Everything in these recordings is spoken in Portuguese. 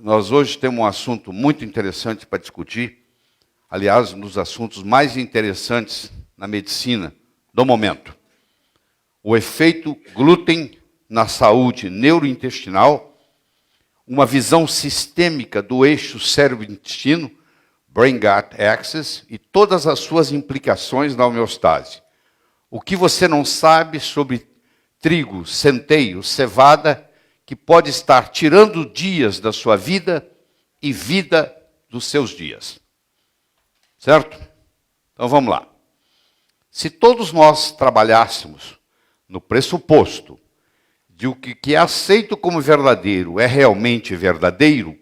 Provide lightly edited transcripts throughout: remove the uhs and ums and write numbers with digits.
Nós hoje temos um assunto muito interessante para discutir, aliás, um dos assuntos mais interessantes na medicina do momento. O efeito glúten na saúde neurointestinal, uma visão sistêmica do eixo cérebro-intestino, Brain-Gut Axis, e todas as suas implicações na homeostase. O que você não sabe sobre trigo, centeio, cevada, que pode estar tirando dias da sua vida e vida dos seus dias. Certo? Então vamos lá. Se todos nós trabalhássemos no pressuposto de o que é aceito como verdadeiro é realmente verdadeiro,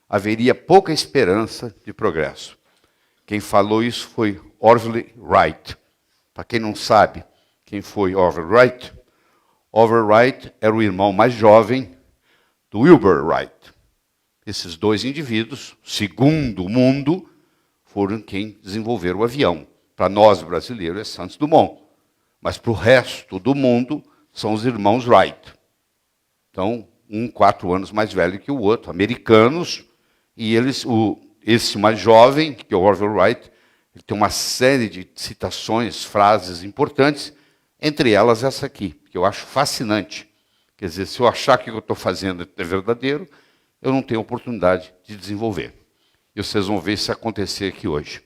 haveria pouca esperança de progresso. Quem falou isso foi Orville Wright. Para quem não sabe quem foi Orville Wright, Orville Wright era o irmão mais jovem do Wilbur Wright. Esses dois indivíduos, segundo o mundo, foram quem desenvolveram o avião. Para nós, brasileiros, é Santos Dumont. Mas para o resto do mundo, são os irmãos Wright. Então, um 4 anos mais velho que o outro, americanos, e esse mais jovem, que é o Orville Wright, ele tem uma série de citações, frases importantes, entre elas essa aqui, que eu acho fascinante. Quer dizer, se eu achar que o que eu estou fazendo é verdadeiro, eu não tenho oportunidade de desenvolver. E vocês vão ver isso acontecer aqui hoje.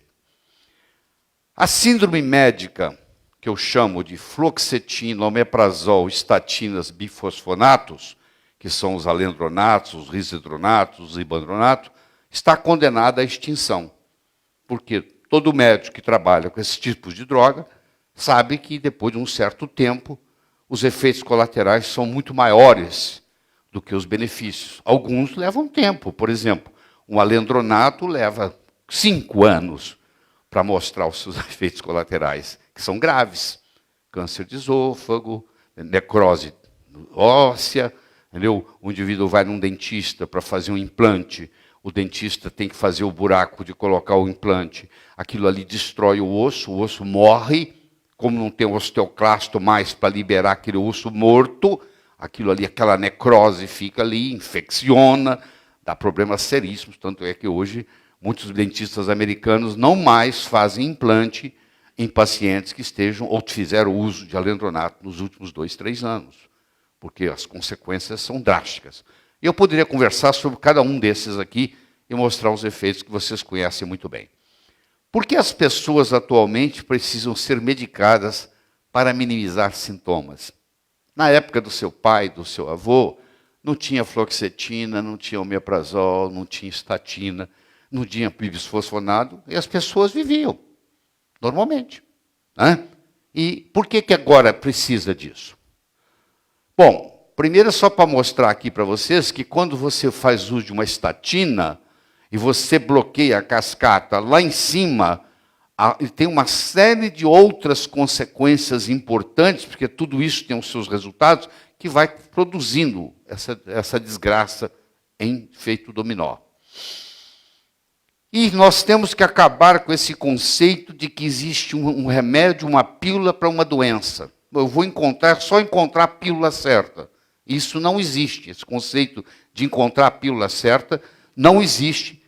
A síndrome médica, que eu chamo de fluoxetina, omeprazol, estatinas, bifosfonatos, que são os alendronatos, os risedronatos, os ibandronatos, está condenada à extinção. Porque todo médico que trabalha com esses tipos de droga sabe que depois de um certo tempo, os efeitos colaterais são muito maiores do que os benefícios. Alguns levam tempo. Por exemplo, um alendronato leva 5 anos para mostrar os seus efeitos colaterais, que são graves. Câncer de esôfago, necrose óssea, entendeu? O indivíduo vai num dentista para fazer um implante, o dentista tem que fazer o buraco de colocar o implante. Aquilo ali destrói o osso morre. Como não tem osteoclasto mais para liberar aquele osso morto, aquilo ali, aquela necrose fica ali, infecciona, dá problemas seríssimos. Tanto é que hoje muitos dentistas americanos não mais fazem implante em pacientes que estejam ou fizeram uso de alendronato nos últimos 2, 3 anos, porque as consequências são drásticas. Eu poderia conversar sobre cada um desses aqui e mostrar os efeitos que vocês conhecem muito bem. Por que as pessoas atualmente precisam ser medicadas para minimizar sintomas? Na época do seu pai, do seu avô, não tinha fluoxetina, não tinha omeprazol, não tinha estatina, não tinha bisfosfonado, e as pessoas viviam normalmente. Né? E por que agora precisa disso? Bom, primeiro só para mostrar aqui para vocês que quando você faz uso de uma estatina, e você bloqueia a cascata lá em cima, tem uma série de outras consequências importantes, porque tudo isso tem os seus resultados, que vai produzindo essa desgraça em efeito dominó. E nós temos que acabar com esse conceito de que existe um remédio, uma pílula para uma doença. Eu vou só encontrar a pílula certa. Isso não existe. Esse conceito de encontrar a pílula certa não existe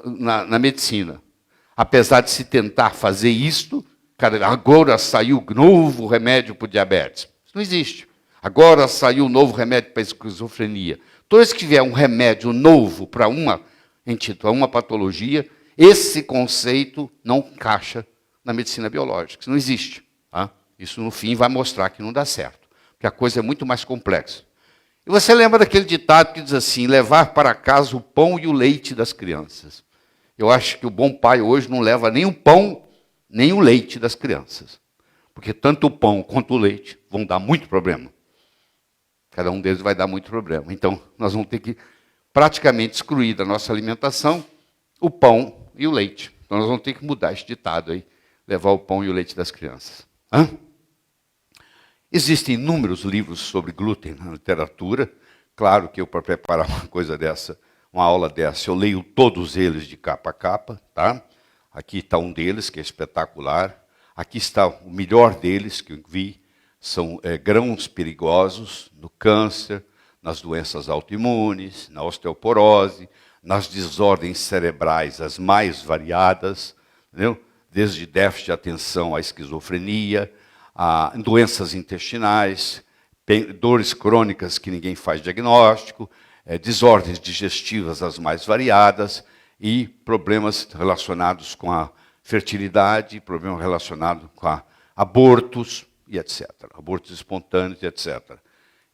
na medicina. Apesar de se tentar fazer isto, agora saiu novo remédio para o diabetes. Isso não existe. Agora saiu um novo remédio para a esquizofrenia. Toda vez que tiver um remédio novo para uma patologia, esse conceito não encaixa na medicina biológica. Isso não existe. Tá? Isso, no fim, vai mostrar que não dá certo. Porque a coisa é muito mais complexa. E você lembra daquele ditado que diz assim, levar para casa o pão e o leite das crianças. Eu acho que o bom pai hoje não leva nem o pão, nem o leite das crianças. Porque tanto o pão quanto o leite vão dar muito problema. Cada um deles vai dar muito problema. Então, nós vamos ter que praticamente excluir da nossa alimentação o pão e o leite. Então, nós vamos ter que mudar esse ditado aí, levar o pão e o leite das crianças. Hã? Existem inúmeros livros sobre glúten na literatura. Claro que eu, para preparar uma coisa dessa, uma aula dessa, eu leio todos eles de capa a capa. Tá? Aqui está um deles, que é espetacular. Aqui está o melhor deles que eu vi. São grãos perigosos no câncer, nas doenças autoimunes, na osteoporose, nas desordens cerebrais as mais variadas, entendeu? Desde déficit de atenção à esquizofrenia, a doenças intestinais, dores crônicas que ninguém faz diagnóstico, desordens digestivas as mais variadas e problemas relacionados com a fertilidade, problemas relacionados com abortos e etc. Abortos espontâneos e etc.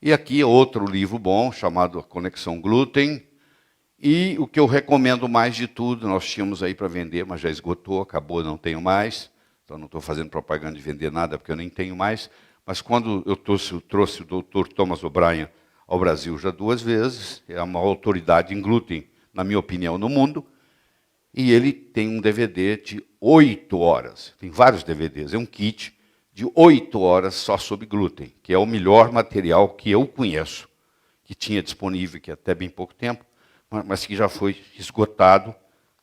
E aqui outro livro bom, chamado A Conexão Glúten. E o que eu recomendo mais de tudo, nós tínhamos aí para vender, mas já esgotou, acabou, não tenho mais. Então não estou fazendo propaganda de vender nada, porque eu nem tenho mais. Mas quando eu trouxe o Dr. Thomas O'Brien ao Brasil já 2 vezes, é uma autoridade em glúten, na minha opinião, no mundo, e ele tem um DVD de 8 horas. Tem vários DVDs, é um kit de 8 horas só sobre glúten, que é o melhor material que eu conheço, que tinha disponível aqui até bem pouco tempo, mas que já foi esgotado.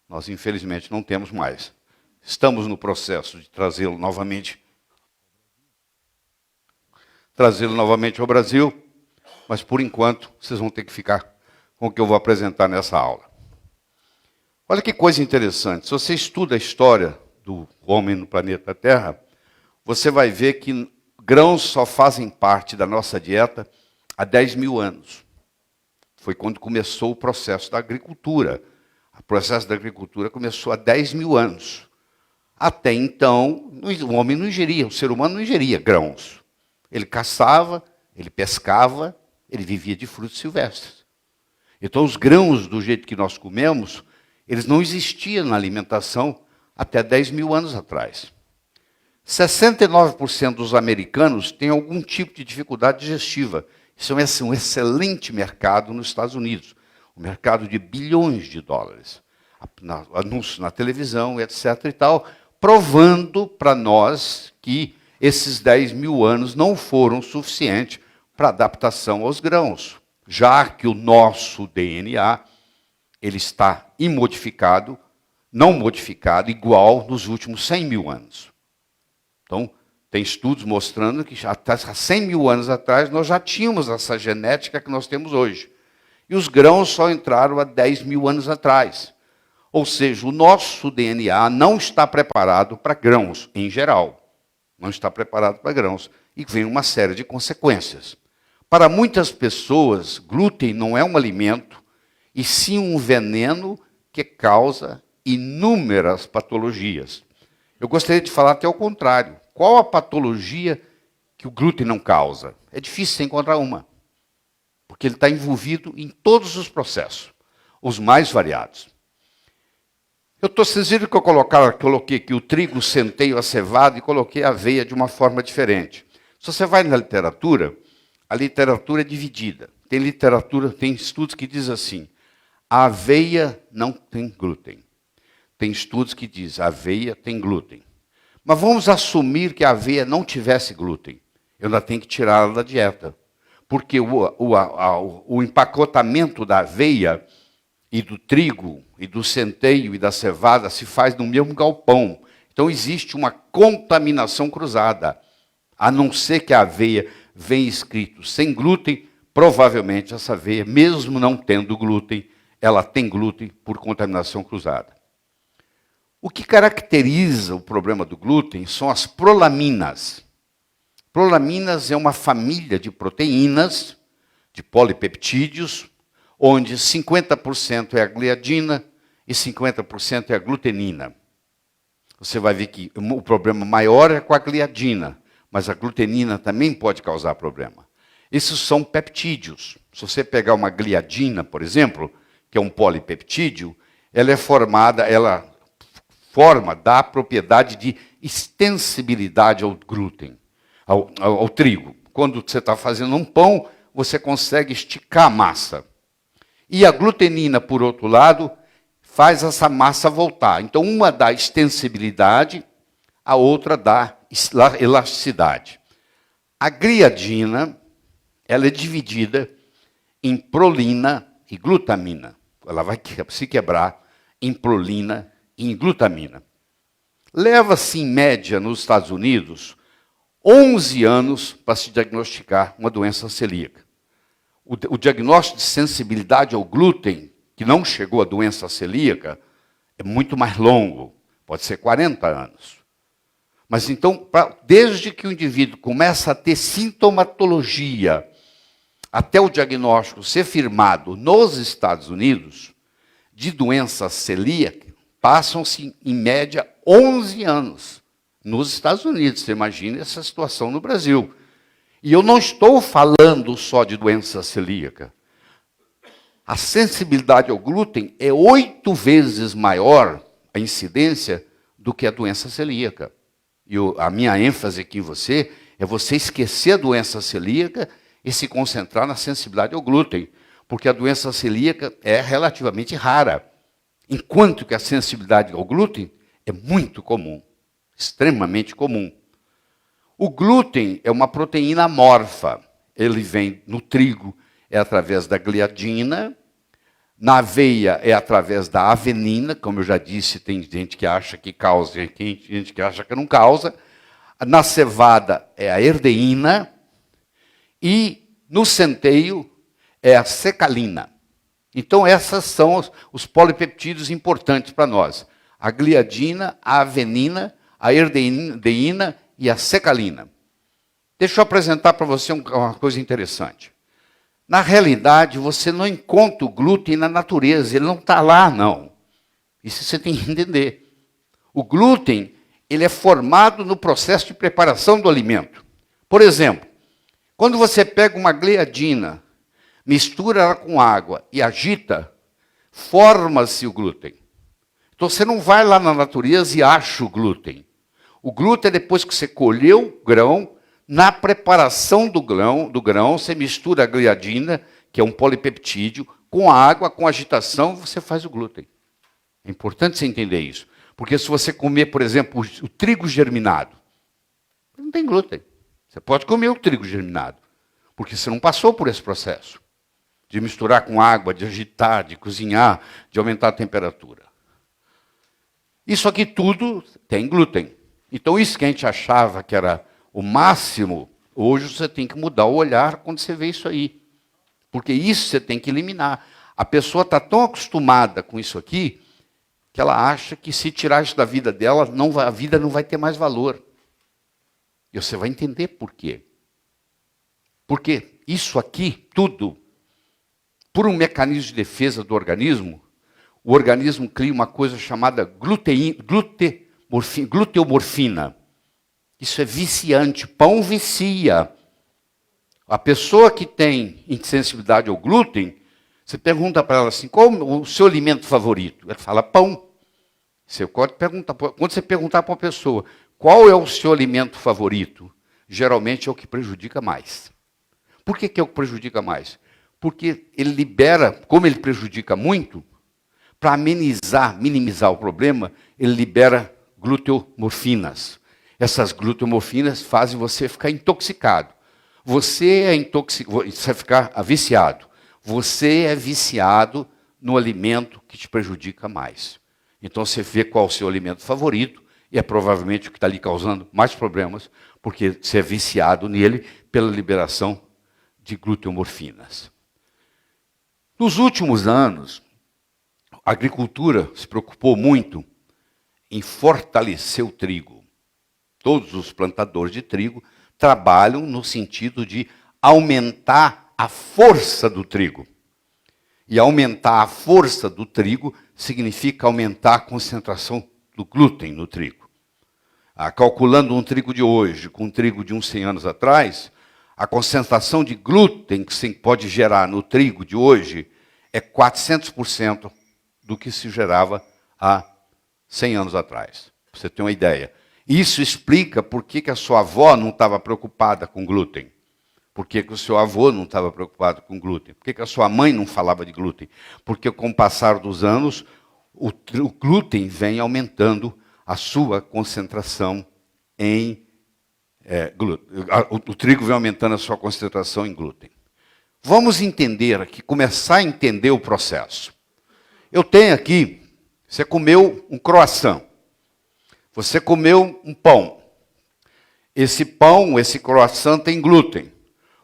Nós, infelizmente, não temos mais. Estamos no processo de trazê-lo novamente ao Brasil, mas, por enquanto, vocês vão ter que ficar com o que eu vou apresentar nessa aula. Olha que coisa interessante. Se você estuda a história do homem no planeta Terra, você vai ver que grãos só fazem parte da nossa dieta há 10 mil anos. Foi quando começou o processo da agricultura. O processo da agricultura começou há 10 mil anos. Até então, o homem não ingeria, o ser humano não ingeria grãos. Ele caçava, ele pescava, ele vivia de frutos silvestres. Então, os grãos, do jeito que nós comemos, eles não existiam na alimentação até 10 mil anos atrás. 69% dos americanos têm algum tipo de dificuldade digestiva. Isso é um excelente mercado nos Estados Unidos, um mercado de bilhões de dólares. Anúncios na televisão, etc. e tal, provando para nós que esses 10 mil anos não foram suficientes para adaptação aos grãos, já que o nosso DNA ele está imodificado, não modificado, igual nos últimos 100 mil anos. Então, tem estudos mostrando que já há 100 mil anos atrás nós já tínhamos essa genética que nós temos hoje. E os grãos só entraram há 10 mil anos atrás. Ou seja, o nosso DNA não está preparado para grãos, em geral. Não está preparado para grãos. E vem uma série de consequências. Para muitas pessoas, glúten não é um alimento, e sim um veneno que causa inúmeras patologias. Eu gostaria de falar até o contrário. Qual a patologia que o glúten não causa? É difícil você encontrar uma. Porque ele está envolvido em todos os processos, os mais variados. Vocês viram que eu coloquei aqui o trigo, o centeio, a cevada e coloquei a aveia de uma forma diferente. Se você vai na literatura, a literatura é dividida. Tem estudos que dizem assim, a aveia não tem glúten. Tem estudos que dizem, a aveia tem glúten. Mas vamos assumir que a aveia não tivesse glúten. Eu ainda tenho que tirá-la da dieta. Porque o empacotamento da aveia e do trigo, e do centeio e da cevada se faz no mesmo galpão. Então existe uma contaminação cruzada. A não ser que a aveia venha escrito sem glúten, provavelmente essa aveia, mesmo não tendo glúten, ela tem glúten por contaminação cruzada. O que caracteriza o problema do glúten são as prolaminas. Prolaminas é uma família de proteínas, de polipeptídeos, onde 50% é a gliadina e 50% é a glutenina. Você vai ver que o problema maior é com a gliadina, mas a glutenina também pode causar problema. Esses são peptídeos. Se você pegar uma gliadina, por exemplo, que é um polipeptídeo, ela dá a propriedade de extensibilidade ao glúten, ao trigo. Quando você está fazendo um pão, você consegue esticar a massa. E a glutenina, por outro lado, faz essa massa voltar. Então, uma dá extensibilidade, a outra dá elasticidade. A gliadina, ela é dividida em prolina e glutamina. Ela vai se quebrar em prolina e em glutamina. Leva-se, em média, nos Estados Unidos, 11 anos para se diagnosticar uma doença celíaca. o diagnóstico de sensibilidade ao glúten, que não chegou à doença celíaca, é muito mais longo, pode ser 40 anos. Mas então, desde que o indivíduo começa a ter sintomatologia, até o diagnóstico ser firmado nos Estados Unidos, de doença celíaca, passam-se, em média, 11 anos nos Estados Unidos. Você imagina essa situação no Brasil. E eu não estou falando só de doença celíaca. A sensibilidade ao glúten é 8 vezes maior, a incidência, do que a doença celíaca. E a minha ênfase aqui em você é você esquecer a doença celíaca e se concentrar na sensibilidade ao glúten, porque a doença celíaca é relativamente rara, enquanto que a sensibilidade ao glúten é muito comum, extremamente comum. O glúten é uma proteína amorfa, ele vem no trigo, é através da gliadina, na aveia é através da avenina, como eu já disse, tem gente que acha que causa, tem gente que acha que não causa. Na cevada é a erdeína, e no centeio é a secalina. Então, essas são os polipeptídeos importantes para nós. A gliadina, a avenina, a erdeína e a secalina. Deixa eu apresentar para você uma coisa interessante. Na realidade, você não encontra o glúten na natureza, ele não está lá, não. Isso você tem que entender. O glúten, ele é formado no processo de preparação do alimento. Por exemplo, quando você pega uma gliadina, mistura ela com água e agita, forma-se o glúten. Então você não vai lá na natureza e acha o glúten. O glúten é depois que você colheu o grão, na preparação do grão, você mistura a gliadina, que é um polipeptídeo, com a água, com agitação, você faz o glúten. É importante você entender isso. Porque se você comer, por exemplo, o trigo germinado, não tem glúten. Você pode comer o trigo germinado, porque você não passou por esse processo de misturar com água, de agitar, de cozinhar, de aumentar a temperatura. Isso aqui tudo tem glúten. Então, isso que a gente achava que era o máximo, hoje você tem que mudar o olhar quando você vê isso aí. Porque isso você tem que eliminar. A pessoa está tão acostumada com isso aqui, que ela acha que se tirar isso da vida dela, a vida não vai ter mais valor. E você vai entender por quê. Porque isso aqui, tudo, por um mecanismo de defesa do organismo, o organismo cria uma coisa chamada gluteomorfina. Isso é viciante. Pão vicia. A pessoa que tem insensibilidade ao glúten, você pergunta para ela assim, qual o seu alimento favorito? Ela fala pão. Você pode perguntar, quando você perguntar para uma pessoa, qual é o seu alimento favorito? Geralmente é o que prejudica mais. Por que é o que prejudica mais? Porque ele libera, como ele prejudica muito, para minimizar o problema, ele libera gluteomorfinas. Essas gluteomorfinas fazem você ficar intoxicado. Você vai ficar viciado. Você é viciado no alimento que te prejudica mais. Então você vê qual é o seu alimento favorito, e é provavelmente o que está lhe causando mais problemas, porque você é viciado nele pela liberação de gluteomorfinas. Nos últimos anos, a agricultura se preocupou muito em fortalecer o trigo. Todos os plantadores de trigo trabalham no sentido de aumentar a força do trigo. E aumentar a força do trigo significa aumentar a concentração do glúten no trigo. Calculando um trigo de hoje com um trigo de uns 100 anos atrás, a concentração de glúten que se pode gerar no trigo de hoje é 400% do que se gerava há 100 anos atrás. Para você ter uma ideia. Isso explica por que a sua avó não estava preocupada com glúten. Por que o seu avô não estava preocupado com glúten? Por que a sua mãe não falava de glúten? Porque com o passar dos anos, o glúten vem aumentando a sua concentração em glúten. O trigo vem aumentando a sua concentração em glúten. Vamos entender aqui, começar a entender o processo. Eu tenho aqui, você comeu um croissant. Você comeu um pão. Esse pão, esse croissant tem glúten.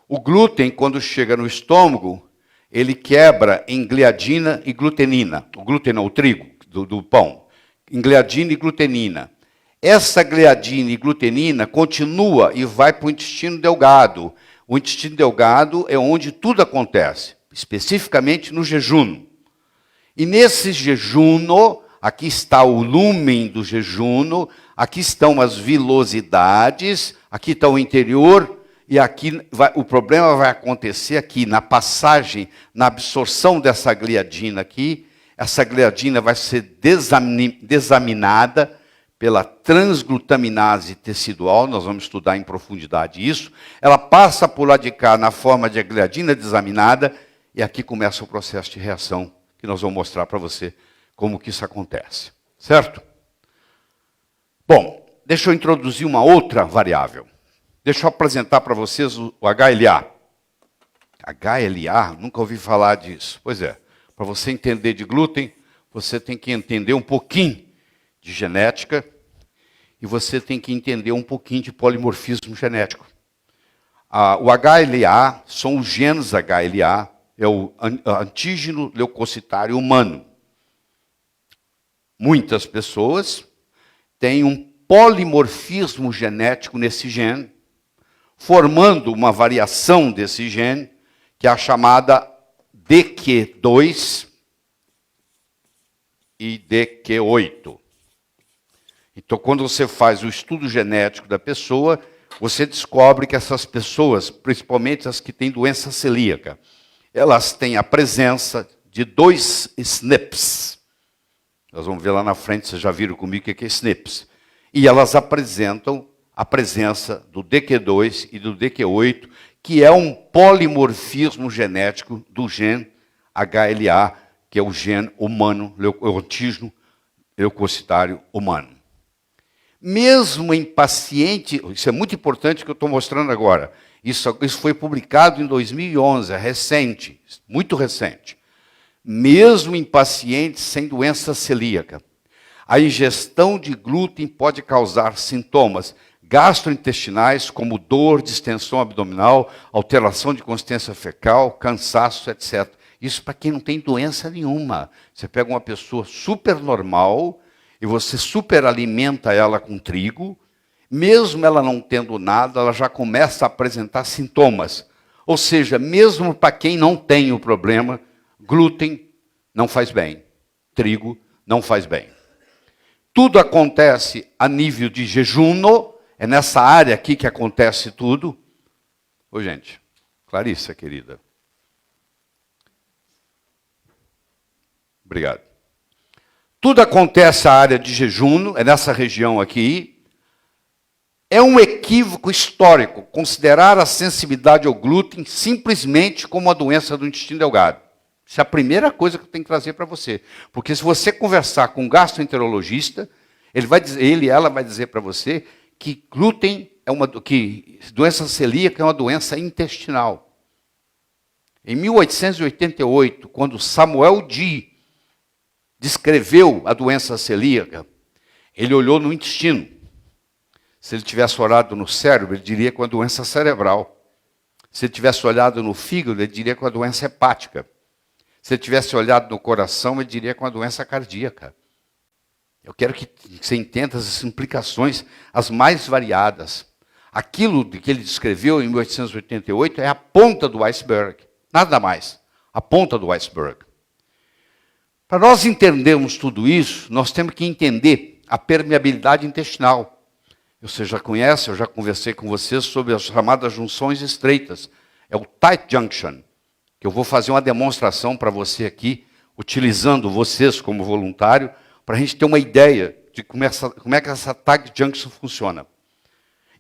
O glúten, quando chega no estômago, ele quebra em gliadina e glutenina. O glúten não, o trigo do pão. Em gliadina e glutenina. Essa gliadina e glutenina continua e vai para o intestino delgado. O intestino delgado é onde tudo acontece, especificamente no jejum. E nesse jejum, aqui está o lumen do jejum, aqui estão as vilosidades, aqui está o interior, e aqui o problema vai acontecer aqui, na passagem, na absorção dessa gliadina aqui. Essa gliadina vai ser desaminada pela transglutaminase tecidual, nós vamos estudar em profundidade isso. Ela passa por lá de cá na forma de gliadina desaminada, e aqui começa o processo de reação, que nós vamos mostrar para você como que isso acontece. Certo? Bom, deixa eu introduzir uma outra variável. Deixa eu apresentar para vocês o HLA. HLA? Nunca ouvi falar disso. Pois é, para você entender de glúten, você tem que entender um pouquinho de genética e você tem que entender um pouquinho de polimorfismo genético. O HLA são os genes HLA, é o antígeno leucocitário humano. Muitas pessoas têm um polimorfismo genético nesse gene, formando uma variação desse gene, que é a chamada DQ2 e DQ8. Então, quando você faz o estudo genético da pessoa, você descobre que essas pessoas, principalmente as que têm doença celíaca, elas têm a presença de 2 SNPs. Nós vamos ver lá na frente, vocês já viram comigo o que é SNPs. E elas apresentam a presença do DQ2 e do DQ8, que é um polimorfismo genético do gene HLA, que é o gene humano, o antígeno leucocitário humano. Mesmo em paciente, isso é muito importante que eu estou mostrando agora, isso foi publicado em 2011, é recente, muito recente. Mesmo em pacientes sem doença celíaca, a ingestão de glúten pode causar sintomas gastrointestinais, como dor, distensão abdominal, alteração de consistência fecal, cansaço, etc. Isso para quem não tem doença nenhuma. Você pega uma pessoa super normal e você superalimenta ela com trigo, mesmo ela não tendo nada, ela já começa a apresentar sintomas. Ou seja, mesmo para quem não tem o problema, glúten não faz bem, trigo não faz bem. Tudo acontece a nível de jejum, é nessa área aqui que acontece tudo. Ô, gente, Clarissa, querida. Obrigado. Tudo acontece na área de jejum, é nessa região aqui. É um equívoco histórico considerar a sensibilidade ao glúten simplesmente como uma doença do intestino delgado. Isso é a primeira coisa que eu tenho que trazer para você. Porque se você conversar com um gastroenterologista, ela vai dizer para você que glúten que doença celíaca é uma doença intestinal. Em 1888, quando Samuel Dee descreveu a doença celíaca, ele olhou no intestino. Se ele tivesse olhado no cérebro, ele diria que é uma doença cerebral. Se ele tivesse olhado no fígado, ele diria que é uma doença hepática. Se ele tivesse olhado no coração, ele diria que é uma doença cardíaca. Eu quero que você entenda as implicações, as mais variadas. Aquilo que ele descreveu em 1888 é a ponta do iceberg, nada mais, a ponta do iceberg. Para nós entendermos tudo isso, nós temos que entender a permeabilidade intestinal. Você já conhece, eu já conversei com vocês sobre as chamadas junções estreitas. É o tight junction, que eu vou fazer uma demonstração para você aqui, utilizando vocês como voluntário, para a gente ter uma ideia de como é que essa tight junction funciona.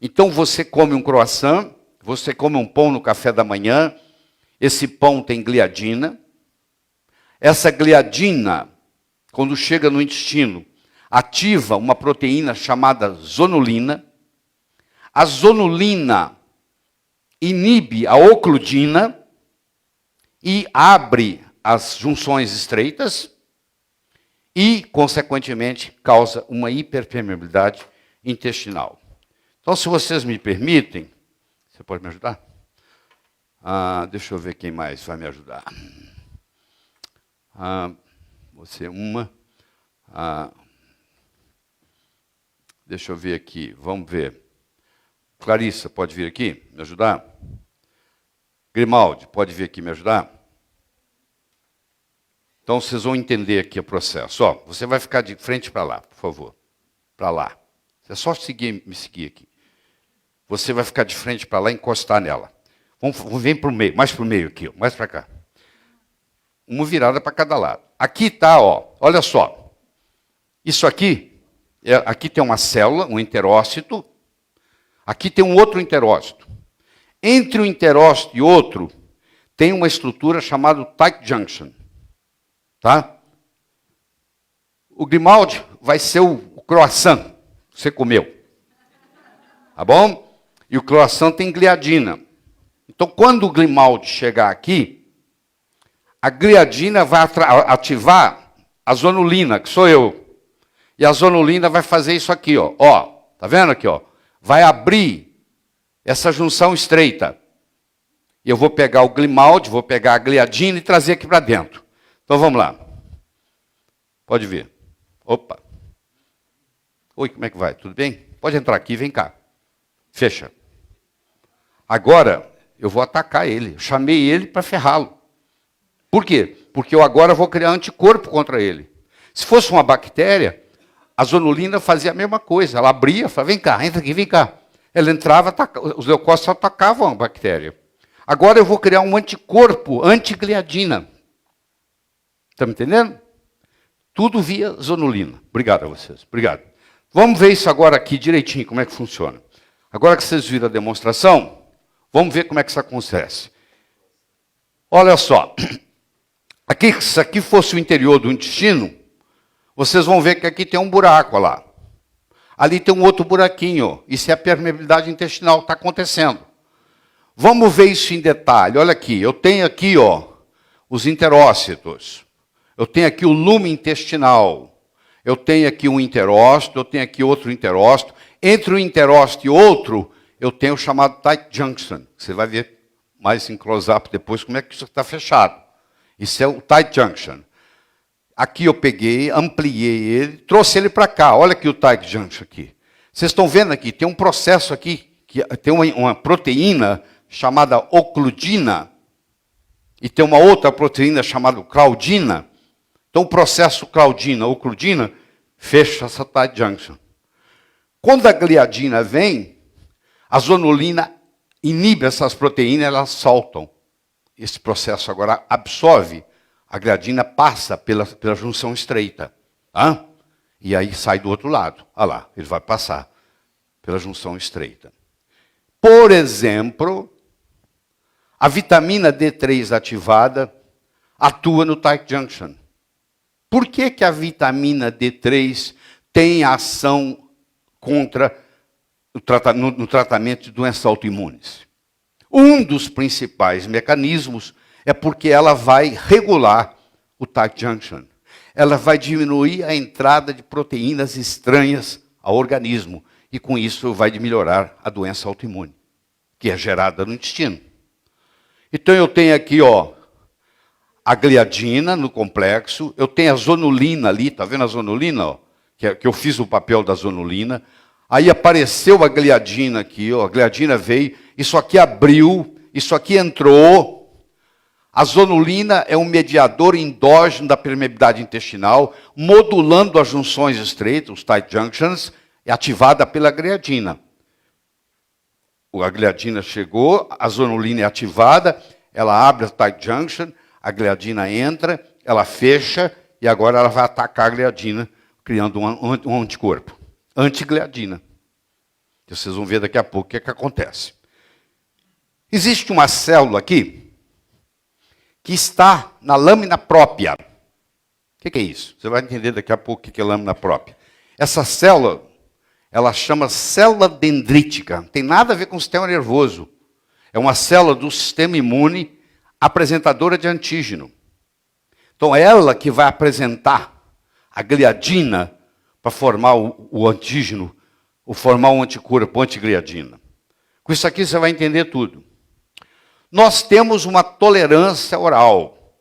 Então você come um croissant, você come um pão no café da manhã, esse pão tem gliadina. Essa gliadina, quando chega no intestino, ativa uma proteína chamada zonulina. A zonulina inibe a ocludina e abre as junções estreitas e, consequentemente, causa uma hiperpermeabilidade intestinal. Então, se vocês me permitem, você pode me ajudar? Deixa eu ver quem mais vai me ajudar. Você uma. Deixa eu ver aqui, vamos ver. Clarissa, pode vir aqui me ajudar? Grimaldi, pode vir aqui me ajudar? Então, vocês vão entender aqui o processo. Ó, você vai ficar de frente para lá, por favor. Para lá. É só me seguir aqui. Você vai ficar de frente para lá e encostar nela. Vamos vir para o meio, mais para o meio aqui, mais para cá. Uma virada para cada lado. Aqui está, ó, olha só. Isso aqui, aqui tem uma célula, um enterócito. Aqui tem um outro enterócito. Entre um enterócito e outro, tem uma estrutura chamada tight junction. Tá? O Grimaldi vai ser o croissant que você comeu. Tá bom? E o croissant tem gliadina. Então, quando o Grimaldi chegar aqui, a gliadina vai ativar a zonulina, que sou eu. E a zonulina vai fazer isso aqui, ó. Ó, tá vendo aqui, ó? Vai abrir essa junção estreita. E eu vou pegar o Grimaldi, vou pegar a gliadina e trazer aqui para dentro. Então, vamos lá. Pode vir. Opa. Oi, como é que vai? Tudo bem? Pode entrar aqui, vem cá. Fecha. Agora, eu vou atacar ele. Eu chamei ele para ferrá-lo. Por quê? Porque eu agora vou criar anticorpo contra ele. Se fosse uma bactéria, a zonulina fazia a mesma coisa. Ela abria, falava, vem cá, entra aqui, vem cá. Ela entrava, os leucócitos atacavam a bactéria. Agora eu vou criar um anticorpo antigliadina. Está me entendendo? Tudo via zonulina. Obrigado a vocês. Obrigado. Vamos ver isso agora aqui direitinho, como é que funciona. Agora que vocês viram a demonstração, vamos ver como é que isso acontece. Olha só. Aqui, se aqui fosse o interior do intestino, vocês vão ver que aqui tem um buraco lá. Ali tem um outro buraquinho. Isso é a permeabilidade intestinal que está acontecendo. Vamos ver isso em detalhe. Olha aqui, eu tenho aqui, ó, os enterócitos. Eu tenho aqui o lume intestinal. Eu tenho aqui um enterócito, eu tenho aqui outro enterócito. Entre um enterócito e outro, eu tenho o chamado tight junction. Você vai ver mais em close-up depois como é que isso está fechado. Isso é o tight junction. Aqui eu peguei, ampliei ele, trouxe ele para cá. Olha aqui o tight junction aqui. Vocês estão vendo aqui, tem um processo aqui, que tem uma proteína chamada ocludina, e tem uma outra proteína chamada claudina. Então o processo claudina, ocludina, fecha essa tight junction. Quando a gliadina vem, a zonulina inibe essas proteínas, elas soltam. Esse processo agora absorve, a gliadina passa pela junção estreita. Tá? E aí sai do outro lado. Olha lá, ele vai passar pela junção estreita. Por exemplo, a vitamina D3 ativada atua no tight junction. Por que que a vitamina D3 tem ação contra no tratamento de doenças autoimunes? Um dos principais mecanismos é porque ela vai regular o tight junction. Ela vai diminuir a entrada de proteínas estranhas ao organismo e com isso vai melhorar a doença autoimune, que é gerada no intestino. Então eu tenho aqui, ó, a gliadina no complexo, eu tenho a zonulina ali, tá vendo a zonulina, ó, que eu fiz o papel da zonulina. Aí apareceu a gliadina aqui, ó, a gliadina veio, isso aqui abriu, isso aqui entrou. A zonulina é um mediador endógeno da permeabilidade intestinal, modulando as junções estreitas, os tight junctions, é ativada pela gliadina. A gliadina chegou, a zonulina é ativada, ela abre a tight junction, a gliadina entra, ela fecha, e agora ela vai atacar a gliadina, criando um anticorpo. Antigliadina. Vocês vão ver daqui a pouco o que é que acontece. Existe uma célula aqui que está na lâmina própria. O que é isso? Você vai entender daqui a pouco o que é lâmina própria. Essa célula, ela chama célula dendrítica. Não tem nada a ver com o sistema nervoso. É uma célula do sistema imune apresentadora de antígeno. Então, é ela que vai apresentar a gliadina para formar o antígeno, ou formar um anticorpo antigliadina. Com isso aqui você vai entender tudo. Nós temos uma tolerância oral.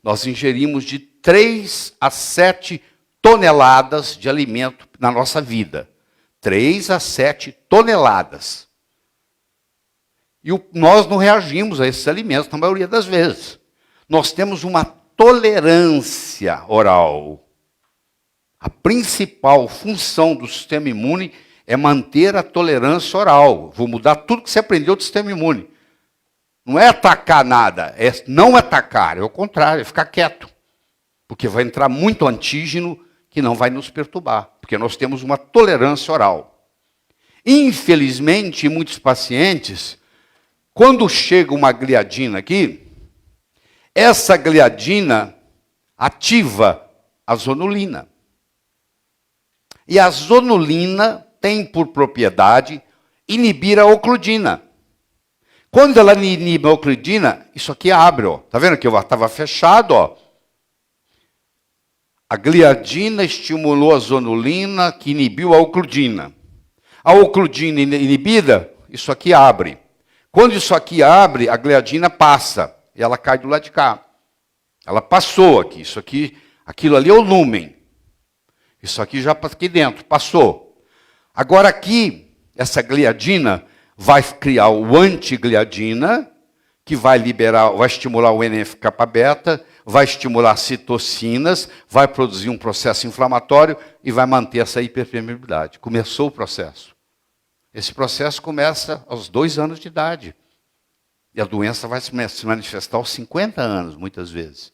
Nós ingerimos de 3 a 7 toneladas de alimento na nossa vida. 3 a 7 toneladas. E nós não reagimos a esses alimentos na maioria das vezes. Nós temos uma tolerância oral. A principal função do sistema imune é manter a tolerância oral. Vou mudar tudo que você aprendeu do sistema imune. Não é atacar nada, é não atacar, é o contrário, é ficar quieto. Porque vai entrar muito antígeno que não vai nos perturbar, porque nós temos uma tolerância oral. Infelizmente, em muitos pacientes, quando chega uma gliadina aqui, essa gliadina ativa a zonulina. E a zonulina tem por propriedade inibir a ocludina. Quando ela inibe a ocludina, isso aqui abre, ó. Tá vendo que eu estava fechado, ó? A gliadina estimulou a zonulina, que inibiu a ocludina. A ocludina inibida, isso aqui abre. Quando isso aqui abre, a gliadina passa e ela cai do lado de cá. Ela passou aqui, isso aqui, aquilo ali é o lúmen. Isso aqui já aqui dentro, passou. Agora aqui, essa gliadina vai criar o antigliadina, que vai liberar, vai estimular o NF-kappa-beta, vai estimular citocinas, vai produzir um processo inflamatório e vai manter essa hiperpermeabilidade. Começou o processo. Esse processo começa aos 2 anos de idade. E a doença vai se manifestar aos 50 anos, muitas vezes.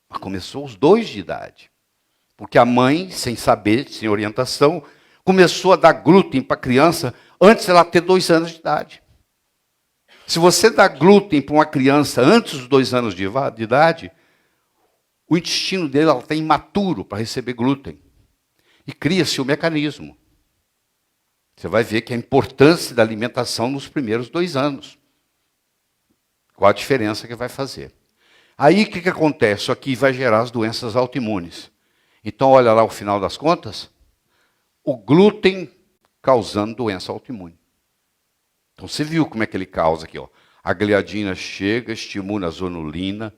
Mas começou aos 2 de idade. Porque a mãe, sem saber, sem orientação, começou a dar glúten para a criança antes dela ter 2 anos de idade. Se você dá glúten para uma criança antes dos 2 anos de idade, o intestino dele está imaturo para receber glúten. E cria-se o mecanismo. Você vai ver que a importância da alimentação nos primeiros 2 anos. Qual a diferença que vai fazer? Aí o que acontece? Isso aqui vai gerar as doenças autoimunes. Então, olha lá o final das contas, o glúten causando doença autoimune. Então, você viu como é que ele causa aqui, ó. A gliadina chega, estimula a zonulina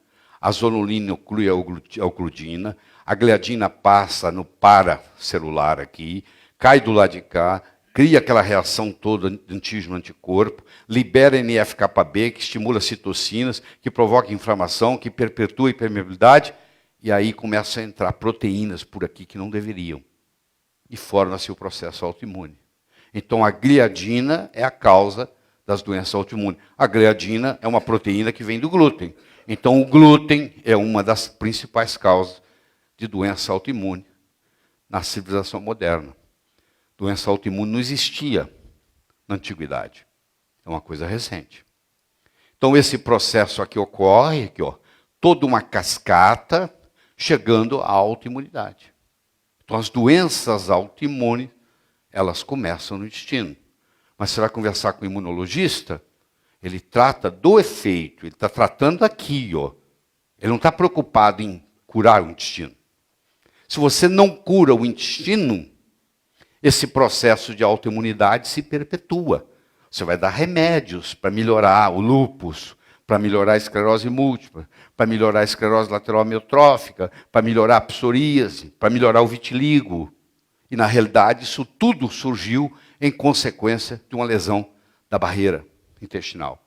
oclui a ocludina, a gliadina passa no paracelular aqui, cai do lado de cá, cria aquela reação toda de antígeno-anticorpo, libera NF-κB, que estimula citocinas, que provoca inflamação, que perpetua a hipermeabilidade, e aí começam a entrar proteínas por aqui que não deveriam. E forma-se o processo autoimune. Então a gliadina é a causa das doenças autoimunes. A gliadina é uma proteína que vem do glúten. Então o glúten é uma das principais causas de doença autoimune na civilização moderna. Doença autoimune não existia na antiguidade. É uma coisa recente. Então esse processo aqui ocorre, aqui, ó, toda uma cascata chegando à autoimunidade. Então as doenças autoimunes, elas começam no intestino. Mas você vai conversar com o imunologista, ele trata do efeito, ele está tratando aqui, ó. Ele não está preocupado em curar o intestino. Se você não cura o intestino, esse processo de autoimunidade se perpetua. Você vai dar remédios para melhorar o lúpus, para melhorar a esclerose múltipla, para melhorar a esclerose lateral amiotrófica, para melhorar a psoríase, para melhorar o vitiligo. E, na realidade, isso tudo surgiu em consequência de uma lesão da barreira intestinal.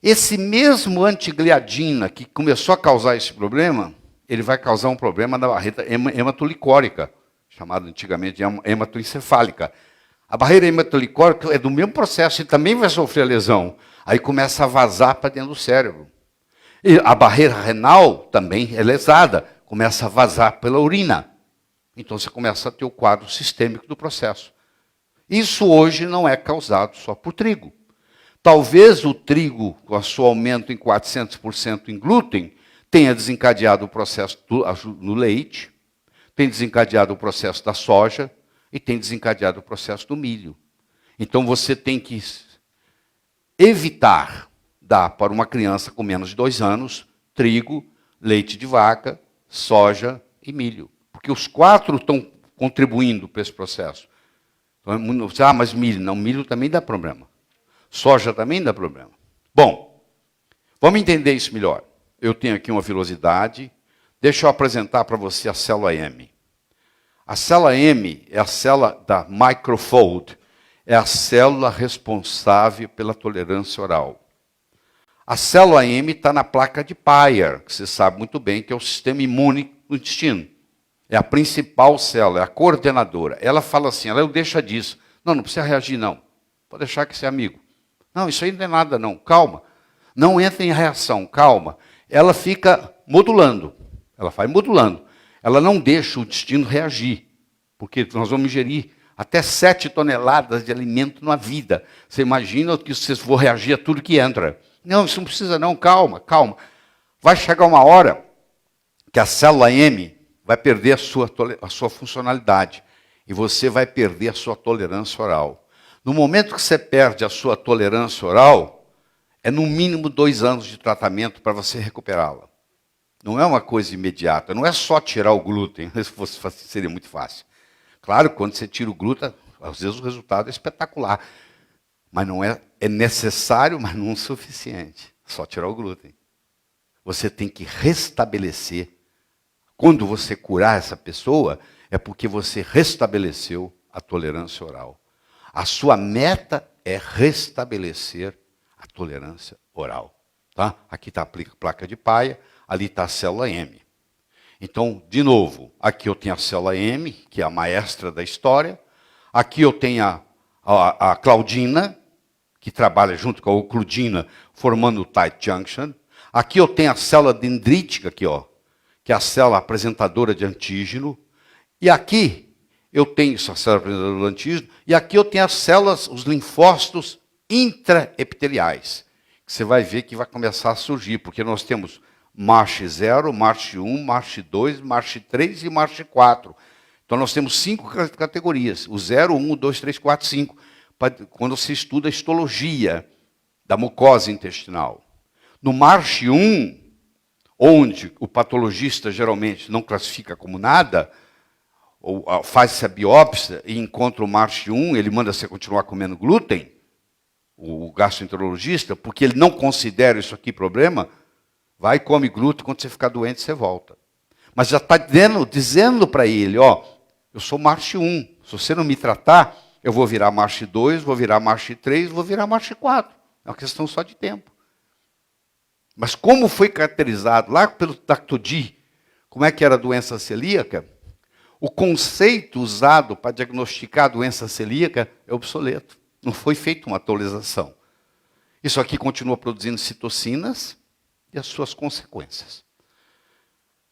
Esse mesmo antigliadina que começou a causar esse problema, ele vai causar um problema na barreira hematolicórica, chamada antigamente de hematoencefálica. A barreira hematolicórica é do mesmo processo e também vai sofrer a lesão. Aí começa a vazar para dentro do cérebro. E a barreira renal também é lesada, começa a vazar pela urina. Então você começa a ter o quadro sistêmico do processo. Isso hoje não é causado só por trigo. Talvez o trigo, com o seu aumento em 400% em glúten, tenha desencadeado o processo no leite, tem desencadeado o processo da soja e tem desencadeado o processo do milho. Então você tem que evitar dar para uma criança com menos de 2 anos trigo, leite de vaca, soja e milho. Porque os 4 estão contribuindo para esse processo. Então, mas milho, não, milho também dá problema. Soja também dá problema. Bom, vamos entender isso melhor. Eu tenho aqui uma vilosidade. Deixa eu apresentar para você a célula M. A célula M é a célula da microfold. É a célula responsável pela tolerância oral. A célula M está na placa de Peyer, que você sabe muito bem que é o sistema imune do intestino. É a principal célula, é a coordenadora. Ela fala assim, ela deixa disso. Não precisa reagir não. Pode deixar que você é amigo. Não, isso aí não é nada não, calma. Não entra em reação, calma. Ela fica modulando, ela vai modulando. Ela não deixa o intestino reagir, porque nós vamos ingerir até 7 toneladas de alimento na vida. Você imagina que vocês vão reagir a tudo que entra. Não, isso não precisa não, calma, calma. Vai chegar uma hora que a célula M vai perder a sua funcionalidade e você vai perder a sua tolerância oral. No momento que você perde a sua tolerância oral, é no mínimo 2 anos de tratamento para você recuperá-la. Não é uma coisa imediata, não é só tirar o glúten, se fosse seria muito fácil. Claro, quando você tira o glúten, às vezes o resultado é espetacular. Mas não é necessário, mas não é suficiente. Só tirar o glúten. Você tem que restabelecer. Quando você curar essa pessoa, é porque você restabeleceu a tolerância oral. A sua meta é restabelecer a tolerância oral. Tá? Aqui está a placa de Peyer, ali está a célula M. Então, de novo, aqui eu tenho a célula M, que é a maestra da história. Aqui eu tenho a Claudina, que trabalha junto com a ocludina, formando o tight junction. Aqui eu tenho a célula dendrítica, aqui, ó, que é a célula apresentadora de antígeno. E aqui eu tenho essa célula apresentadora de antígeno. E aqui eu tenho as células, os linfócitos intraepiteliais, que você vai ver que vai começar a surgir, porque nós temos March 0, March 1, March 2, March 3 e March 4. Então nós temos 5 categorias, o 0, 1, 2, 3, 4, 5, quando se estuda a histologia da mucosa intestinal. No March 1, onde o patologista geralmente não classifica como nada, ou faz a biópsia e encontra o March 1, ele manda você continuar comendo glúten, o gastroenterologista, porque ele não considera isso aqui problema. Vai e come glúten, quando você ficar doente, você volta. Mas já está dizendo para ele, ó, eu sou March 1, se você não me tratar, eu vou virar March 2, vou virar March 3, vou virar March 4. É uma questão só de tempo. Mas como foi caracterizado lá pelo Dr. G, como é que era a doença celíaca, o conceito usado para diagnosticar a doença celíaca é obsoleto. Não foi feita uma atualização. Isso aqui continua produzindo citocinas, e as suas consequências.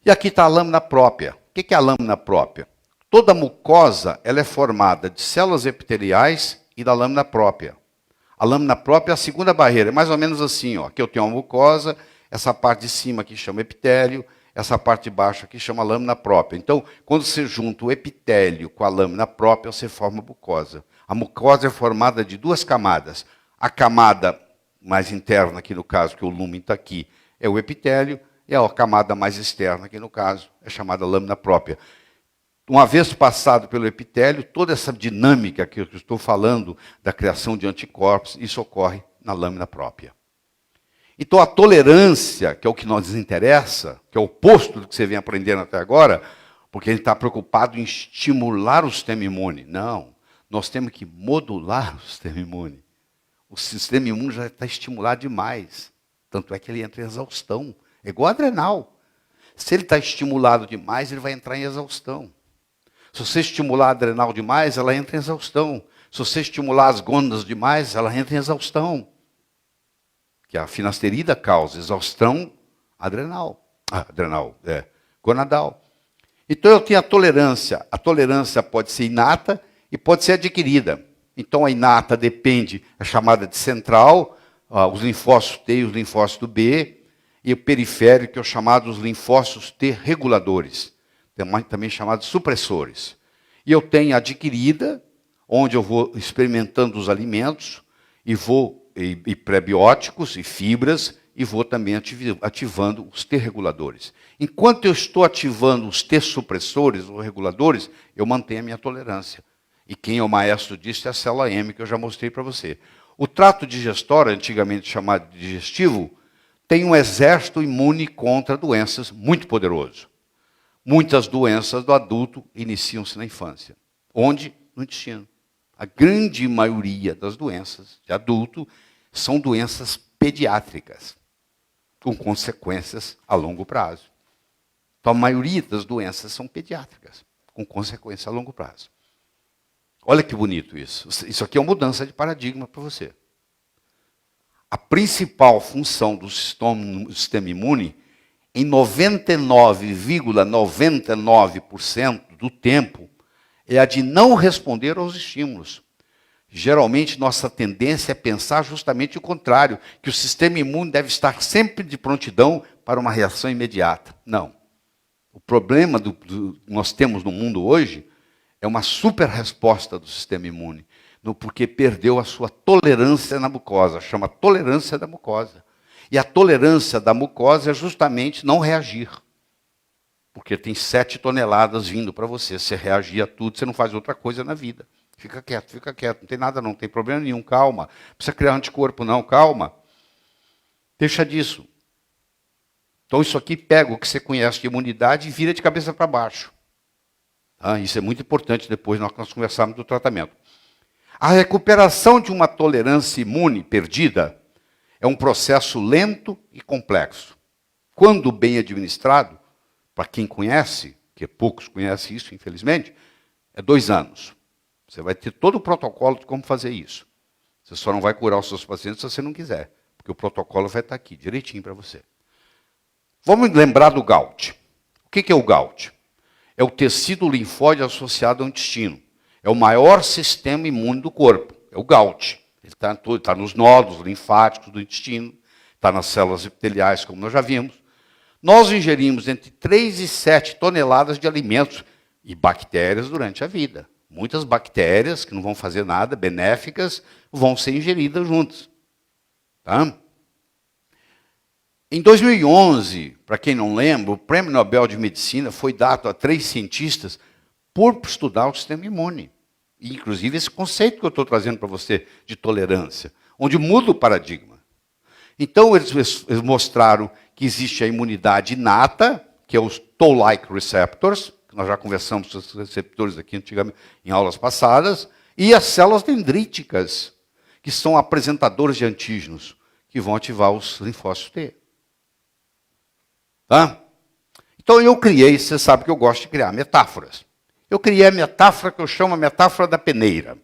E aqui está a lâmina própria. O que é a lâmina própria? Toda mucosa ela é formada de células epiteliais e da lâmina própria. A lâmina própria é a segunda barreira, é mais ou menos assim. Ó. Aqui eu tenho uma mucosa, essa parte de cima aqui chama epitélio, essa parte de baixo aqui chama lâmina própria. Então, quando você junta o epitélio com a lâmina própria, você forma a mucosa. A mucosa é formada de 2 camadas. A camada mais interna, aqui no caso, que o lúmen está aqui, é o epitélio, e a camada mais externa, que no caso é chamada lâmina própria. Uma vez passado pelo epitélio, toda essa dinâmica que eu estou falando da criação de anticorpos, isso ocorre na lâmina própria. Então a tolerância, que é o que nos interessa, que é o oposto do que você vem aprendendo até agora, porque a gente está preocupado em estimular o sistema imune. Não, nós temos que modular o sistema imune. O sistema imune já está estimulado demais. Tanto é que ele entra em exaustão. É igual adrenal. Se ele está estimulado demais, ele vai entrar em exaustão. Se você estimular a adrenal demais, ela entra em exaustão. Se você estimular as gônadas demais, ela entra em exaustão. Que a finasterida causa exaustão gonadal. Então eu tenho a tolerância. A tolerância pode ser inata e pode ser adquirida. Então a inata depende, é chamada de central, os linfócitos T e os linfócitos B, e o periférico, que é o chamado os linfócitos T reguladores, também chamados supressores. E eu tenho a adquirida, onde eu vou experimentando os alimentos, e prebióticos e fibras, e vou também ativando os T reguladores. Enquanto eu estou ativando os T supressores ou reguladores, eu mantenho a minha tolerância. E quem é o maestro disso é a célula M, que eu já mostrei para você. O trato digestório, antigamente chamado de digestivo, tem um exército imune contra doenças muito poderoso. Muitas doenças do adulto iniciam-se na infância. Onde? No intestino. A grande maioria das doenças de adulto são doenças pediátricas, com consequências a longo prazo. Então, a maioria das doenças são pediátricas, com consequência a longo prazo. Olha que bonito isso. Isso aqui é uma mudança de paradigma para você. A principal função do sistema imune, em 99,99% do tempo, é a de não responder aos estímulos. Geralmente, nossa tendência é pensar justamente o contrário, que o sistema imune deve estar sempre de prontidão para uma reação imediata. Não. O problema que nós temos no mundo hoje é uma super resposta do sistema imune, porque perdeu a sua tolerância na mucosa, chama tolerância da mucosa. E a tolerância da mucosa é justamente não reagir. Porque tem 7 toneladas vindo para você. Você reagir a tudo, você não faz outra coisa na vida. Fica quieto, não tem nada, não tem problema nenhum, calma. Não precisa criar anticorpo, não, calma. Deixa disso. Então isso aqui pega o que você conhece de imunidade e vira de cabeça para baixo. Isso é muito importante depois nós conversarmos do tratamento. A recuperação de uma tolerância imune perdida é um processo lento e complexo. Quando bem administrado, para quem conhece, que poucos conhecem isso, infelizmente, é 2 anos. Você vai ter todo o protocolo de como fazer isso. Você só não vai curar os seus pacientes se você não quiser, porque o protocolo vai estar aqui, direitinho para você. Vamos lembrar do GALT. O que é o GALT? É o tecido linfóide associado ao intestino. É o maior sistema imune do corpo. É o GALT. Ele está nos nódulos linfáticos do intestino, está nas células epiteliais, como nós já vimos. Nós ingerimos entre 3 e 7 toneladas de alimentos e bactérias durante a vida. Muitas bactérias, que não vão fazer nada, benéficas, vão ser ingeridas juntas. Tá? Em 2011, para quem não lembra, o Prêmio Nobel de Medicina foi dado a 3 cientistas por estudar o sistema imune. E, inclusive, esse conceito que eu estou trazendo para você de tolerância, onde muda o paradigma. Então, eles mostraram que existe a imunidade inata, que é os Toll-like receptors, que nós já conversamos sobre os receptores aqui antigamente, em aulas passadas, e as células dendríticas, que são apresentadores de antígenos, que vão ativar os linfócitos T. Tá? Então, eu criei, você sabe que eu gosto de criar metáforas. Eu criei a metáfora que eu chamo a metáfora da peneira.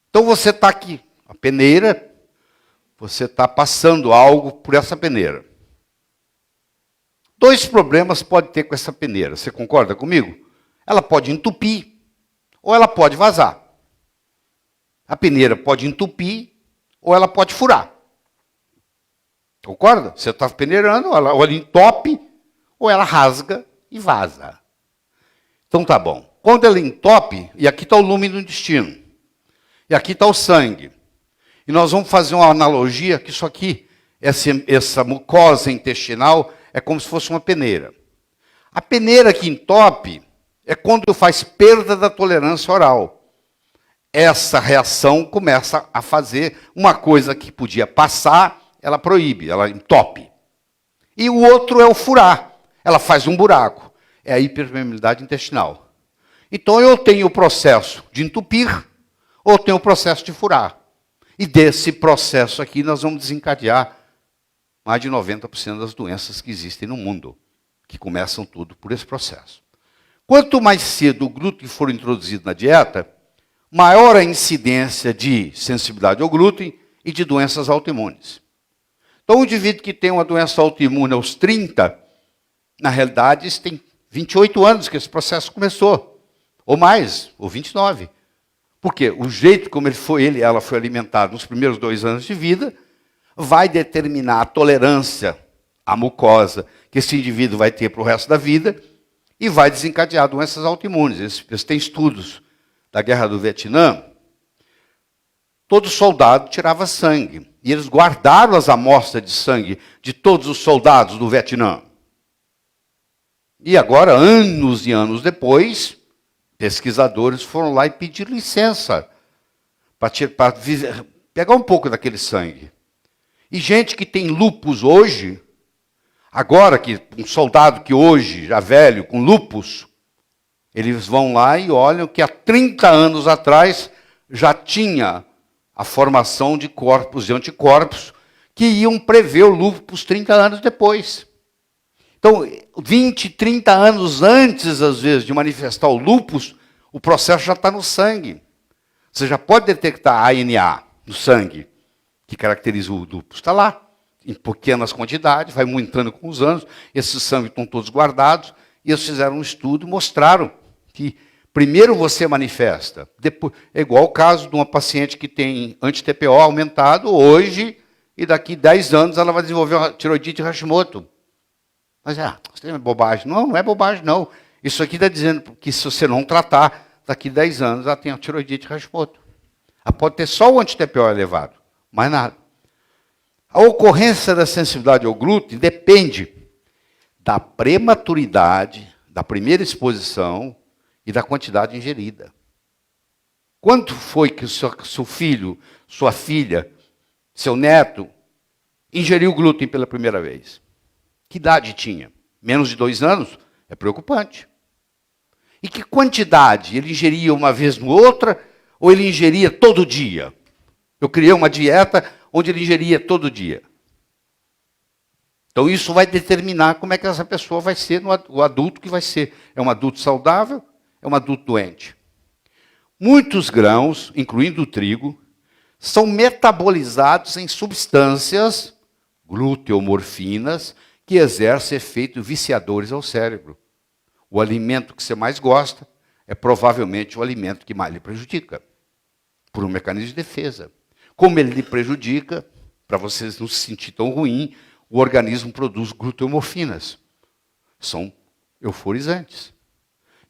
Então, você está aqui, a peneira, você está passando algo por essa peneira. 2 problemas pode ter com essa peneira, você concorda comigo? Ela pode entupir ou ela pode vazar. A peneira pode entupir ou ela pode furar. Concorda? Você está peneirando, ou ela entope ou ela rasga e vaza. Então tá bom. Quando ela entope, e aqui está o lume do intestino, e aqui está o sangue. E nós vamos fazer uma analogia que isso aqui, essa mucosa intestinal, é como se fosse uma peneira. A peneira que entope é quando faz perda da tolerância oral. Essa reação começa a fazer uma coisa que podia passar, ela proíbe, ela entope. E o outro é o furar. Ela faz um buraco. É a hiperpermeabilidade intestinal. Então, eu tenho o processo de entupir ou tenho o processo de furar. E desse processo aqui, nós vamos desencadear mais de 90% das doenças que existem no mundo, que começam tudo por esse processo. Quanto mais cedo o glúten for introduzido na dieta, maior a incidência de sensibilidade ao glúten e de doenças autoimunes. Então, o indivíduo que tem uma doença autoimune aos 30, na realidade, isso tem 28 anos que esse processo começou, ou mais, ou 29. Porque o jeito como ela foi alimentada nos primeiros 2 anos de vida vai determinar a tolerância à mucosa que esse indivíduo vai ter para o resto da vida e vai desencadear doenças autoimunes. Eles têm estudos da Guerra do Vietnã. Todo soldado tirava sangue. E eles guardaram as amostras de sangue de todos os soldados do Vietnã. E agora, anos e anos depois, pesquisadores foram lá e pediram licença para pegar um pouco daquele sangue. E gente que tem lúpus hoje, agora que um soldado que hoje, já velho, com lúpus, eles vão lá e olham que há 30 anos atrás já tinha a formação de corpos e anticorpos que iam prever o lúpus 30 anos depois. Então, 20, 30 anos antes, às vezes, de manifestar o lúpus, o processo já está no sangue. Você já pode detectar ANA no sangue, que caracteriza o lúpus. Está lá, em pequenas quantidades, vai aumentando com os anos. Esses sangue estão todos guardados. E eles fizeram um estudo e mostraram que primeiro você manifesta. Depois, é igual o caso de uma paciente que tem anti-TPO aumentado hoje, e daqui 10 anos ela vai desenvolver uma tiroidite Hashimoto. Mas isso é bobagem. Não, não é bobagem, não. Isso aqui está dizendo que se você não tratar, daqui 10 anos ela tem a tiroidite Hashimoto. Ela pode ter só o anti-TPO elevado, mais nada. A ocorrência da sensibilidade ao glúten depende da prematuridade, da primeira exposição e da quantidade ingerida. Quando foi que o seu filho, sua filha, seu neto, ingeriu glúten pela primeira vez? Que idade tinha? Menos de 2 anos? É preocupante. E que quantidade? Ele ingeria uma vez no outra ou ele ingeria todo dia? Eu criei uma dieta onde ele ingeria todo dia. Então isso vai determinar como é que essa pessoa vai ser, o adulto que vai ser. É um adulto saudável? É um adulto doente? Muitos grãos, incluindo o trigo, são metabolizados em substâncias gluteomorfinas que exercem efeitos viciadores ao cérebro. O alimento que você mais gosta é provavelmente o alimento que mais lhe prejudica, por um mecanismo de defesa. Como ele lhe prejudica, para vocês não se sentir tão ruim, o organismo produz gluteomorfinas. São euforizantes.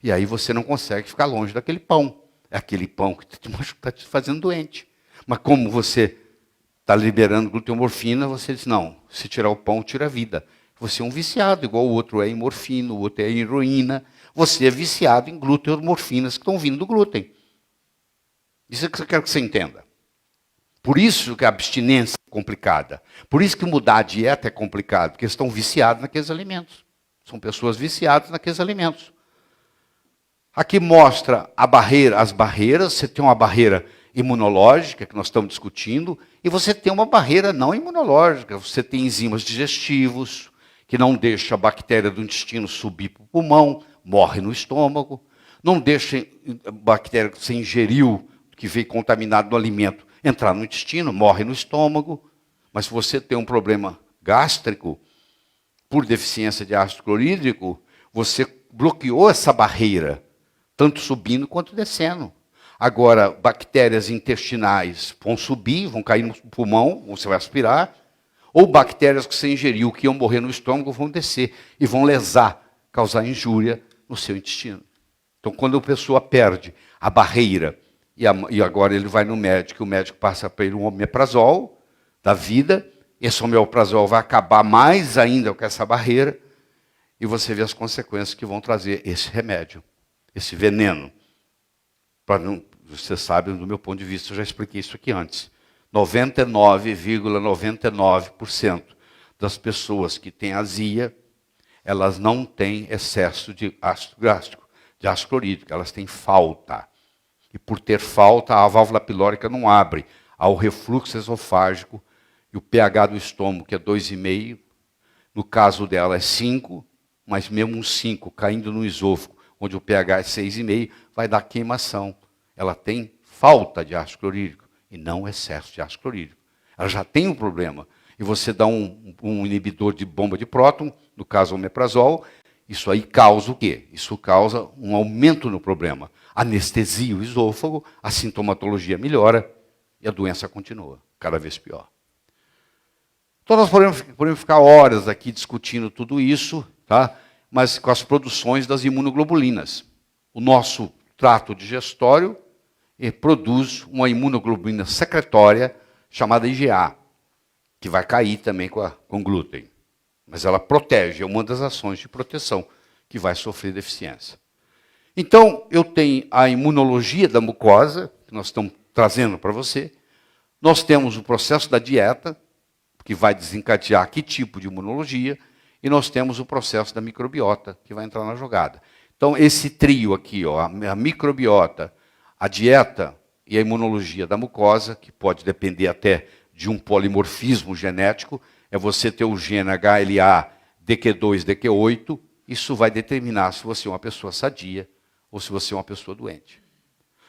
E aí você não consegue ficar longe daquele pão. É aquele pão que está te fazendo doente. Mas como você está liberando gluteomorfina, você diz, não, se tirar o pão, tira a vida. Você é um viciado, igual o outro é em morfina, o outro é em heroína. Você é viciado em gluteomorfinas que estão vindo do glúten. Isso é que eu quero que você entenda. Por isso que a abstinência é complicada. Por isso que mudar a dieta é complicado, porque eles estão viciados naqueles alimentos. São pessoas viciadas naqueles alimentos. Aqui mostra a barreira, as barreiras. Você tem uma barreira imunológica, que nós estamos discutindo, e você tem uma barreira não imunológica. Você tem enzimas digestivos, que não deixa a bactéria do intestino subir para o pulmão, morre no estômago. Não deixa a bactéria que você ingeriu, que veio contaminado no alimento, entrar no intestino, morre no estômago. Mas se você tem um problema gástrico, por deficiência de ácido clorídrico, você bloqueou essa barreira, tanto subindo quanto descendo. Agora, bactérias intestinais vão subir, vão cair no pulmão, você vai aspirar, ou bactérias que você ingeriu, que iam morrer no estômago, vão descer e vão lesar, causar injúria no seu intestino. Então, quando a pessoa perde a barreira, e agora ele vai no médico, o médico passa para ele um omeprazol da vida, esse omeprazol vai acabar mais ainda com essa barreira, e você vê as consequências que vão trazer esse remédio, esse veneno. Você sabe, do meu ponto de vista, eu já expliquei isso aqui antes. 99,99% das pessoas que têm azia, elas não têm excesso de ácido gástrico, de ácido clorídrico, elas têm falta. E por ter falta, a válvula pilórica não abre. Há o refluxo esofágico e o pH do estômago, que é 2,5. No caso dela é 5, mas mesmo um 5 caindo no esôfago, onde o pH é 6,5, vai dar queimação. Ela tem falta de ácido clorídrico e não excesso de ácido clorídrico. Ela já tem um problema. E você dá um inibidor de bomba de próton, no caso o omeprazol, isso aí causa o quê? Isso causa um aumento no problema. Anestesia o esôfago, a sintomatologia melhora e a doença continua, cada vez pior. Então nós podemos ficar horas aqui discutindo tudo isso, tá? Mas com as produções das imunoglobulinas. O nosso trato digestório produz uma imunoglobulina secretória chamada IgA, que vai cair também com glúten. Mas ela protege, é uma das ações de proteção que vai sofrer deficiência. Então, eu tenho a imunologia da mucosa, que nós estamos trazendo para você, Nós temos o processo da dieta, que vai desencadear que tipo de imunologia, e nós temos o processo da microbiota, que vai entrar na jogada. Então, esse trio aqui, ó, a microbiota, a dieta e a imunologia da mucosa, que pode depender até de um polimorfismo genético, é você ter o gene HLA, DQ2, DQ8, isso vai determinar se você é uma pessoa sadia ou se você é uma pessoa doente.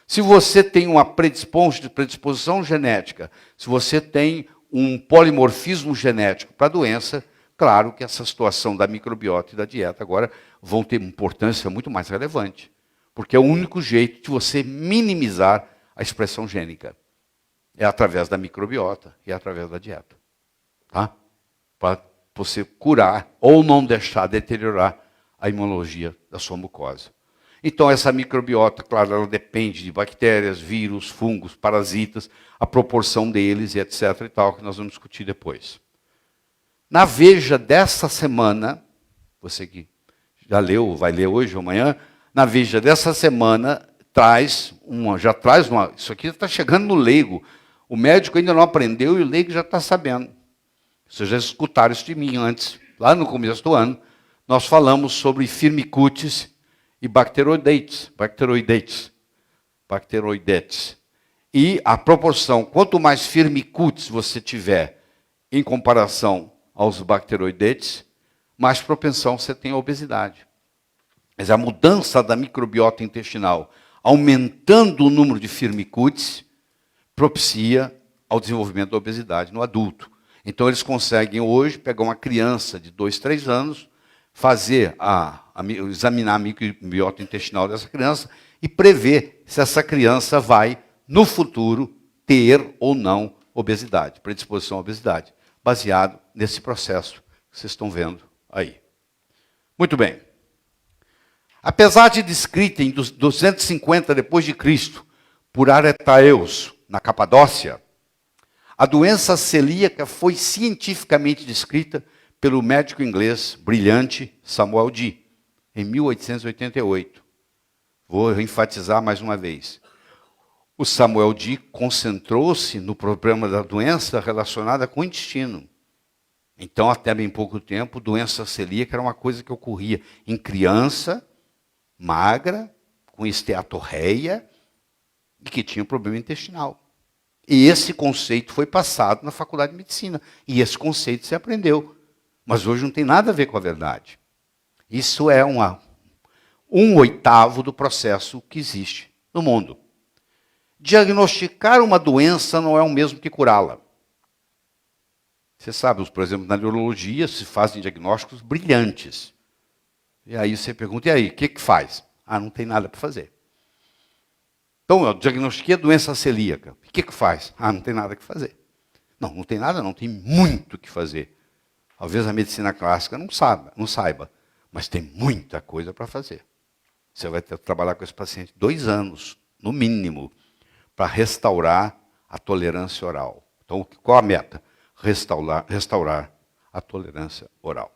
Se você tem uma predisposição genética, se você tem um polimorfismo genético para a doença, claro que essa situação da microbiota e da dieta agora vão ter importância muito mais relevante, porque é o único jeito de você minimizar a expressão gênica. É através da microbiota e através da dieta. Tá? Para você curar ou não deixar deteriorar a imunologia da sua mucosa. Então, essa microbiota, claro, ela depende de bactérias, vírus, fungos, parasitas, a proporção deles e etc. e tal, que nós vamos discutir depois. Na Veja dessa semana, você que já leu, vai ler hoje ou amanhã, na Veja dessa semana, isso aqui está chegando no leigo. O médico ainda não aprendeu e o leigo já está sabendo. Vocês já escutaram isso de mim antes, lá no começo do ano, nós falamos sobre firmicutes e bacteroidetes. E a proporção, quanto mais firmicutes você tiver em comparação aos bacteroidetes, mais propensão você tem à obesidade. Mas a mudança da microbiota intestinal, aumentando o número de firmicutes, propicia ao desenvolvimento da obesidade no adulto. Então eles conseguem hoje pegar uma criança de 2, 3 anos, examinar a microbiota intestinal dessa criança e prever se essa criança vai, no futuro, ter ou não obesidade, predisposição à obesidade, baseado nesse processo que vocês estão vendo aí. Muito bem. Apesar de descrita em 250 depois de Cristo por Aretaeus, na Capadócia, a doença celíaca foi cientificamente descrita pelo médico inglês brilhante Samuel Dee, em 1888. Vou enfatizar mais uma vez. O Samuel Dee concentrou-se no problema da doença relacionada com o intestino. Então, até bem pouco tempo, doença celíaca era uma coisa que ocorria em criança, magra, com esteatorreia, e que tinha um problema intestinal. E esse conceito foi passado na faculdade de medicina. E esse conceito se aprendeu. Mas hoje não tem nada a ver com a verdade. Isso é 1/8 do processo que existe no mundo. Diagnosticar uma doença não é o mesmo que curá-la. Você sabe, por exemplo, na neurologia se fazem diagnósticos brilhantes. E aí você pergunta, e aí, o que faz? Ah, não tem nada para fazer. Então, eu diagnostiquei a doença celíaca. O que faz? Ah, não tem nada que fazer. Não tem nada, não, tem muito o que fazer. Talvez a medicina clássica não saiba, mas tem muita coisa para fazer. Você vai ter que trabalhar com esse paciente 2 anos, no mínimo, para restaurar a tolerância oral. Então, qual a meta? Restaurar a tolerância oral.